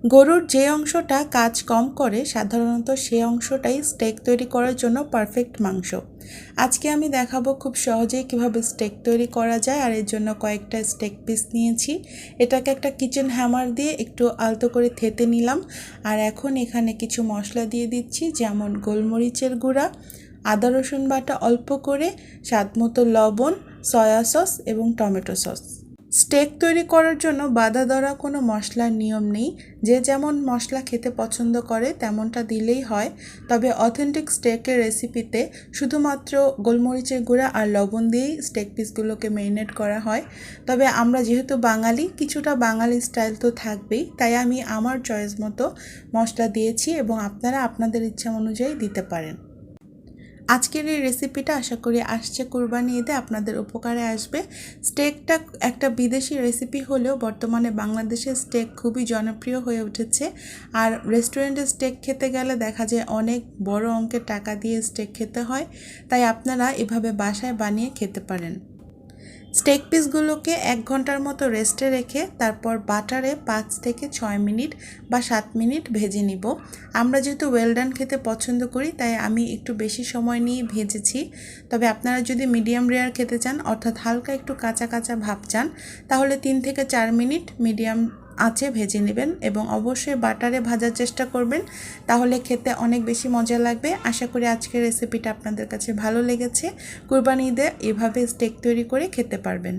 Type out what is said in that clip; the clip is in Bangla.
গরুর যে অংশটা কাজ কম করে সাধারণত সেই অংশটাই স্টেক তৈরি করার জন্য পারফেক্ট মাংস। আজকে আমি দেখাবো খুব সহজেই কিভাবে স্টেক তৈরি করা যায়, আর এর জন্য কয়েকটা স্টেক পিস নিয়েছি। এটাকে একটা কিচেন হ্যামার দিয়ে একটু আলতো করে থেতে নিলাম। আর এখন এখানে কিছু মশলা দিয়ে দিচ্ছি, যেমন গোলমরিচের গুঁড়া, আদা রসুন বাটা অল্প করে, স্বাদমতো লবণ, সয়া সস এবং টমেটো সস। স্টেক তৈরি করার জন্য বাঁধা ধরা কোনো মশলার নিয়ম নেই, যে যেমন মশলা খেতে পছন্দ করে তেমনটা দিলেই হয়। তবে অথেন্টিক স্টেকের রেসিপিতে শুধুমাত্র গোলমরিচের গুঁড়া আর লবণ দিয়েই স্টেক পিসগুলোকে ম্যারিনেট করা হয়। তবে আমরা যেহেতু বাঙালি, কিছুটা বাঙালি স্টাইল তো থাকবেই, তাই আমি আমার চয়েস মতো মশলা দিয়েছি এবং আপনারা আপনাদের ইচ্ছা অনুযায়ী দিতে পারেন। আজকের এই রেসিপিটা আশা করি আসছে কুরবানি ঈদে আপনাদের উপকারে আসবে। স্টেকটা একটা বিদেশি রেসিপি হলেও বর্তমানে বাংলাদেশের স্টেক খুবই জনপ্রিয় হয়ে উঠেছে। আর রেস্টুরেন্টে স্টেক খেতে গেলে দেখা যায় অনেক বড় অঙ্কের টাকা দিয়ে স্টেক খেতে হয়, তাই আপনারা এভাবে বাসায় বানিয়ে খেতে পারেন। স্টেক পিসগুলোকে 1 ঘন্টার মতো রেস্টে রেখে তারপর বাটারে 5 থেকে 6 মিনিট বা 7 মিনিট ভেজে নিব। আমরা যেহেতু ওয়েল ডান খেতে পছন্দ করি, তাই আমি একটু বেশি সময় নিয়ে ভেজেছি। তবে আপনারা যদি মিডিয়াম রেয়ার খেতে চান, অর্থাৎ হালকা একটু কাঁচা কাঁচা ভাব চান, তাহলে 3 থেকে 4 মিনিট মিডিয়াম আঁচে ভেজে নেবেন এবং অবশ্যই বাটারে ভাজার চেষ্টা করবেন, তাহলে খেতে অনেক বেশি মজা লাগবে। আশা করি আজকের রেসিপিটা আপনাদের কাছে ভালো লেগেছে। কুরবানি ঈদে এভাবে স্টেক তৈরি করে খেতে পারবেন।